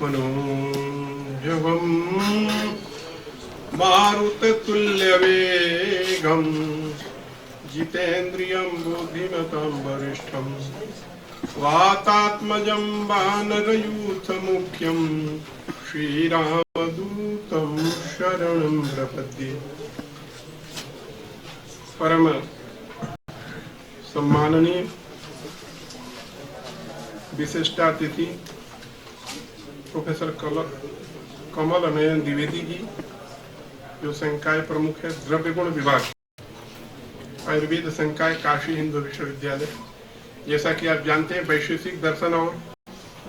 मनोजवं मारुततुल्यवेगं जितेन्द्रियं बुद्धिमतां वरिष्ठं वातात्मजं वानरयूथमुख्यं श्रीरामदूतं शरणं प्रपद्ये। परम सम्माननीय विशिष्टातिथि प्रोफेसर कमल नयन द्विवेदी जी, जो संकाय प्रमुख है द्रव्य गुण विभाग, आयुर्वेद संकाय काशी हिंदू विश्वविद्यालय। जैसा कि आप जानते हैं, वैशेषिक दर्शन और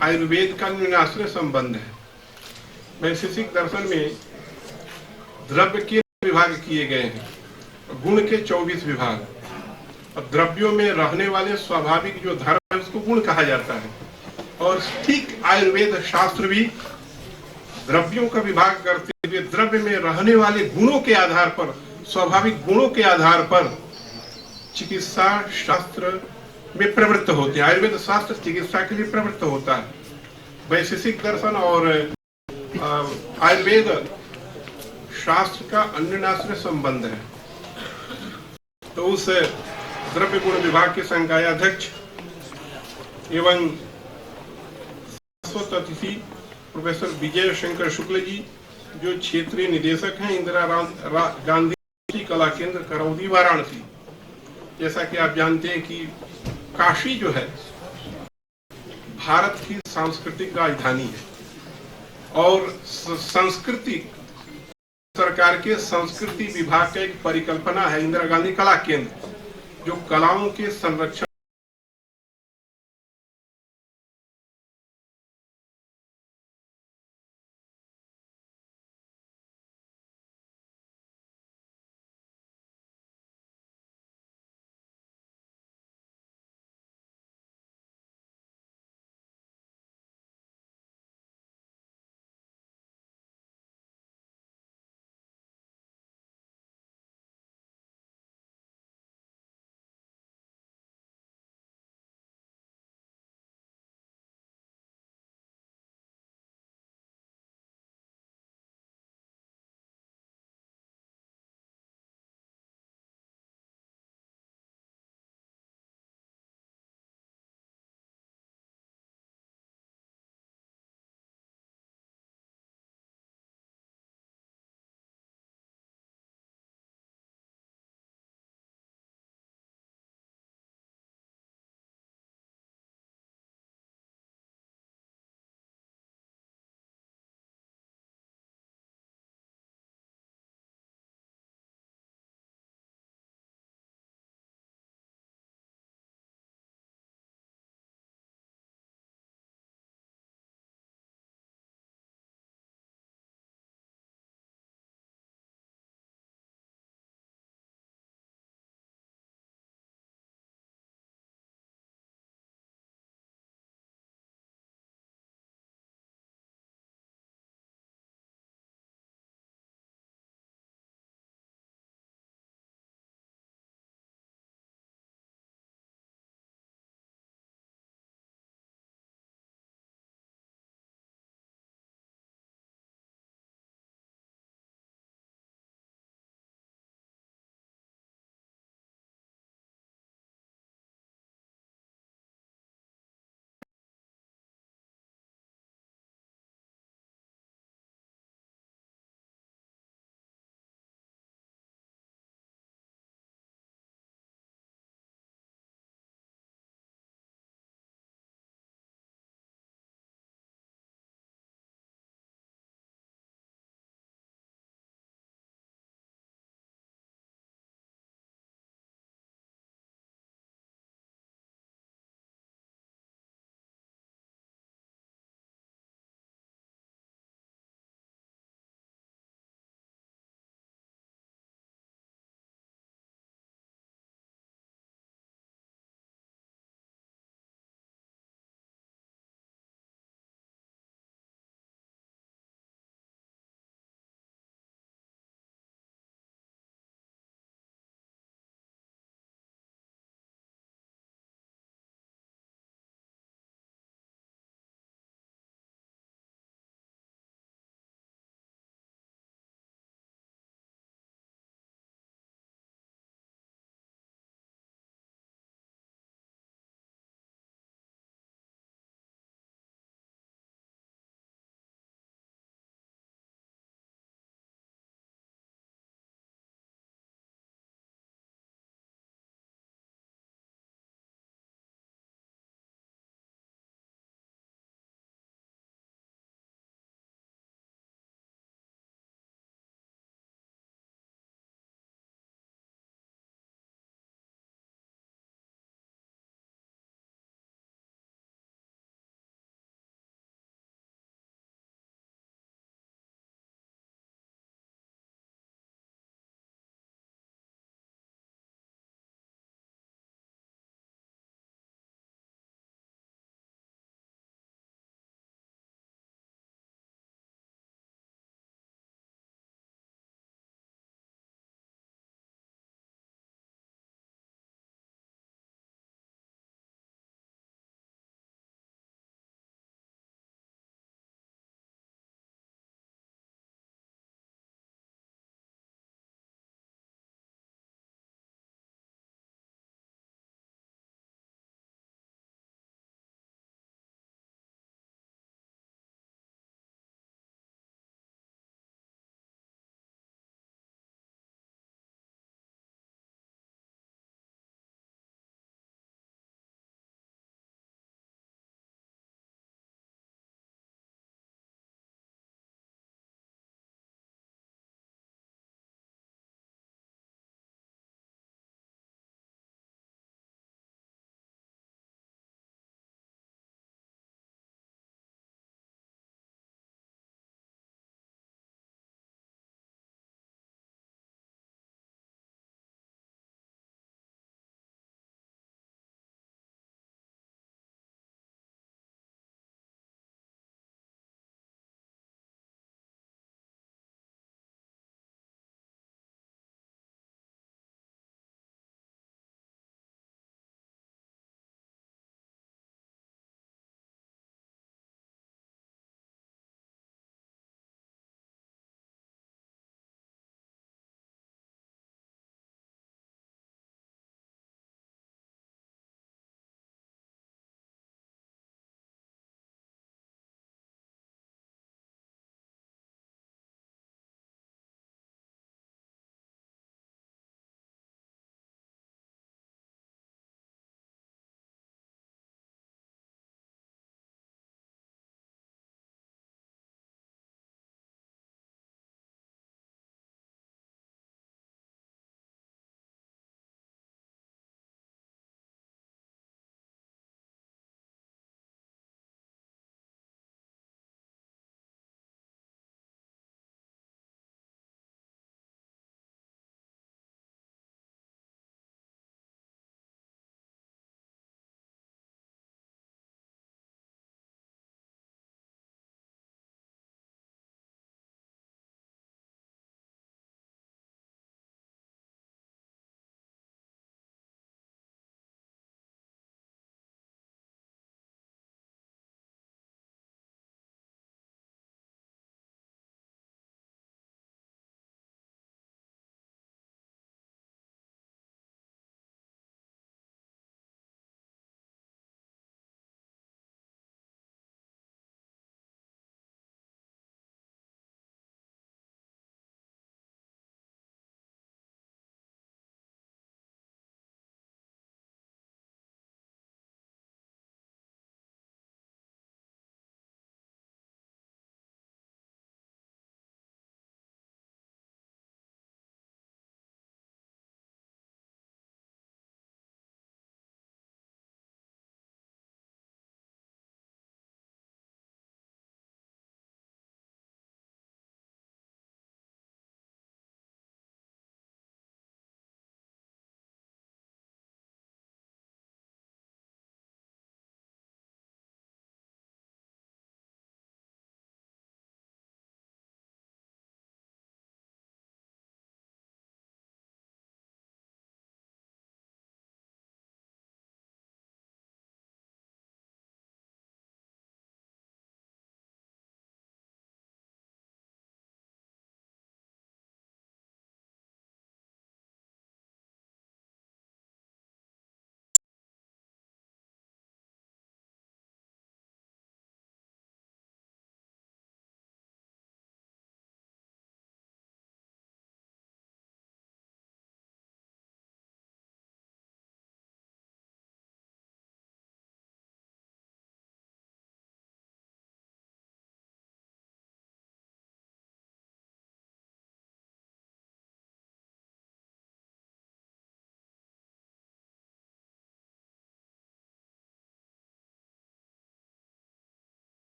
आयुर्वेद का न्यूनाश्रय संबंध है। वैशेषिक दर्शन में द्रव्य के विभाग किए गए हैं, गुण के 24 विभाग, और द्रव्यों में रहने वाले स्वाभाविक जो धर्म है उसको गुण कहा जाता है। और ठीक आयुर्वेद शास्त्र भी द्रव्यों का विभाग करते हुए द्रव्य में रहने वाले गुणों के आधार पर, स्वाभाविक गुणों के आधार पर चिकित्सा शास्त्र में प्रवृत्त होते हैं। आयुर्वेद शास्त्र चिकित्सा के लिए प्रवृत्त होता है। वैशेषिक दर्शन और आयुर्वेद शास्त्र का अन्योन्याश्रय संबंध है। तो उस द्रव्य गुण विभाग के संकायाध्यक्ष एवं अतिथि प्रोफेसर विजय शंकर शुक्ल जी, जो क्षेत्रीय निदेशक हैं इंदिरा गांधी कला केंद्र करौदी वाराणसी। जैसा कि आप जानते हैं कि काशी जो है भारत की सांस्कृतिक राजधानी है, और संस्कृति सरकार के संस्कृति विभाग का एक परिकल्पना है इंदिरा गांधी कला केंद्र, जो कलाओं के संरक्षण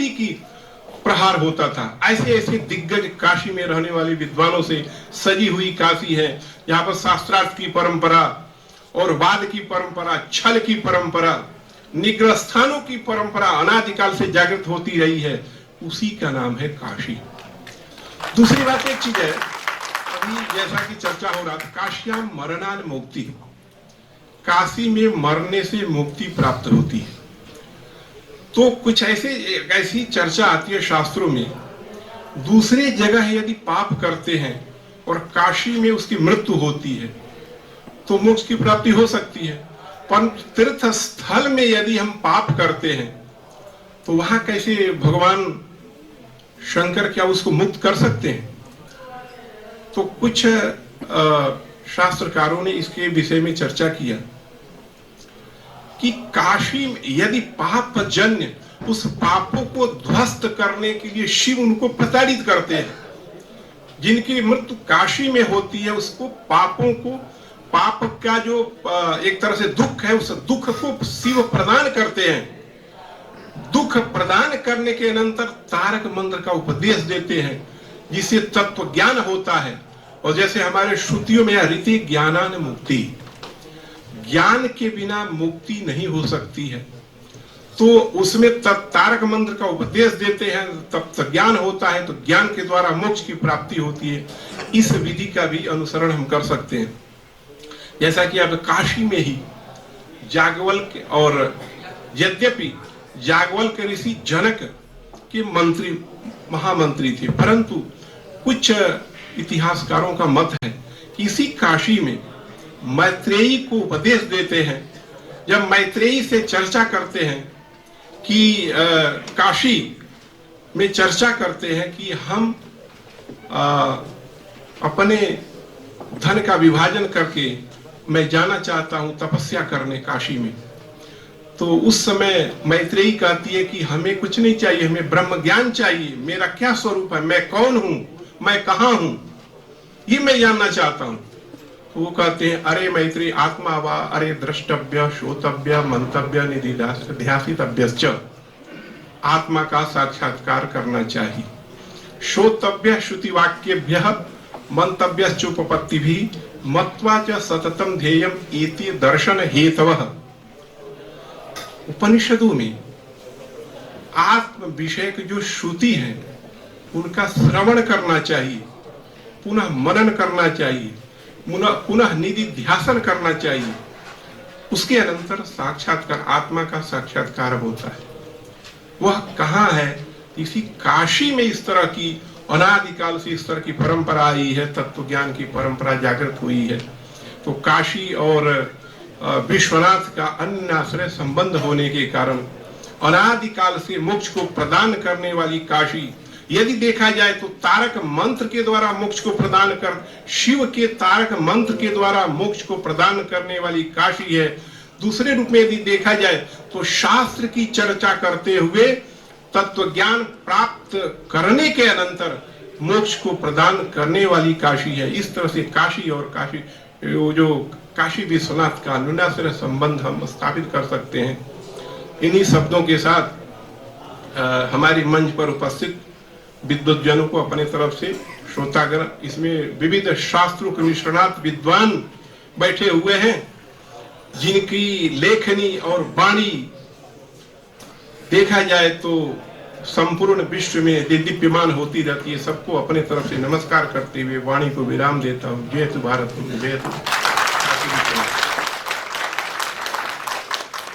शक्ति की प्रहार होता था। ऐसे ऐसे दिग्गज काशी में रहने वाले विद्वानों से सजी हुई काशी है। यहाँ पर शास्त्रार्थ की परंपरा और वाद की परंपरा, छल की परंपरा, निग्रह स्थानों की परंपरा अनादिकाल से जागृत होती रही है। उसी का नाम है काशी। दूसरी बात एक चीज है, अभी जैसा कि चर्चा हो रहा था, काश्याम मरणान मुक्ति, काशी में मरने से मुक्ति प्राप्त होती है। तो कुछ ऐसी चर्चा आती है शास्त्रों में, दूसरे जगह यदि पाप करते हैं और काशी में उसकी मृत्यु होती है तो मोक्ष की प्राप्ति हो सकती है, पर तीर्थ स्थल में यदि हम पाप करते हैं तो वहां कैसे भगवान शंकर क्या उसको मुक्त कर सकते हैं? तो कुछ शास्त्रकारों ने इसके विषय में चर्चा किया कि काशी में यदि पाप जन्य उस पापों को ध्वस्त करने के लिए शिव उनको प्रताड़ित करते हैं। जिनकी मृत्यु काशी में होती है उसको पापों को, पाप का जो एक तरह से दुख है, उस दुख को शिव प्रदान करते हैं। दुख प्रदान करने के अनंतर तारक मंत्र का उपदेश देते हैं जिससे तत्व ज्ञान होता है। और जैसे हमारे श्रुतियों में रीति ज्ञानान मुक्ति, ज्ञान के बिना मुक्ति नहीं हो सकती है, तो उसमें तारक मंत्र का उपदेश देते हैं, तब ज्ञान होता है, तो ज्ञान के द्वारा मोक्ष की प्राप्ति होती है। इस विधि का भी अनुसरण हम कर सकते हैं। जैसा कि अब काशी में ही जागवल्क्य, और यद्यपि जागवल्क्य ऋषि जनक के मंत्री महामंत्री थे, परंतु कुछ इतिहासकारों का मत है कि इसी काशी में मैत्रेयी को उपदेश देते हैं। जब मैत्रेयी से चर्चा करते हैं कि काशी में चर्चा करते हैं कि हम अपने धन का विभाजन करके मैं जाना चाहता हूं तपस्या करने काशी में, तो उस समय मैत्रेयी कहती है कि हमें कुछ नहीं चाहिए, हमें ब्रह्म ज्ञान चाहिए। मेरा क्या स्वरूप है, मैं कौन हूं, मैं कहां हूं, ये मैं जानना चाहता हूं। तो वो कहते हैं, अरे मैत्री आत्मा वा अरे द्रष्टव्य श्रोतव्य मंतव्य निधिध्यासितव्यश्च, आत्मा का साक्षात्कार करना चाहिए। श्रोतव्य श्रुति वाक्येभ्यः मंतव्यश्चोपपत्तिभिः मत्वा च सततम ध्येयम इति दर्शन हेतवः। उपनिषदों में आत्म विषय की जो श्रुति है उनका श्रवण करना चाहिए, पुनः मनन करना चाहिए, पुनः निधिध्यासन करना चाहिए। उसके अनंतर साक्षात्कार, आत्मा का साक्षात्कार होता है। वह कहाँ है? इसी काशी में इस तरह की अनादिकाल से इस तरह की परंपरा आई है, तत्व ज्ञान की परंपरा जागृत हुई है। तो काशी और विश्वनाथ का अन्य आश्रय संबंध होने के कारण अनादिकाल से मोक्ष को प्रदान करने वाली काशी, यदि देखा जाए तो तारक मंत्र के द्वारा मोक्ष को प्रदान कर, शिव के तारक मंत्र के द्वारा मोक्ष को प्रदान करने वाली काशी है। दूसरे रूप में यदि देखा जाए तो शास्त्र की चर्चा करते हुए तत्व ज्ञान प्राप्त करने के अनंतर मोक्ष को प्रदान करने वाली काशी है। इस तरह से काशी और काशी जो काशी विश्वनाथ का अनुनाश्रय संबंध हम स्थापित कर सकते हैं। इन्हीं शब्दों के साथ हमारी मंच पर उपस्थित विद्वज्जनों को अपने तरफ से श्रोतागण, इसमें विविध शास्त्रों के निष्णात विद्वान बैठे हुए हैं जिनकी लेखनी और वाणी देखा जाए तो संपूर्ण विश्व में दीप्यमान होती रहती है। सबको अपने तरफ से नमस्कार करते हुए वाणी को विराम देता हूँ। जय तु भारत, जय तु।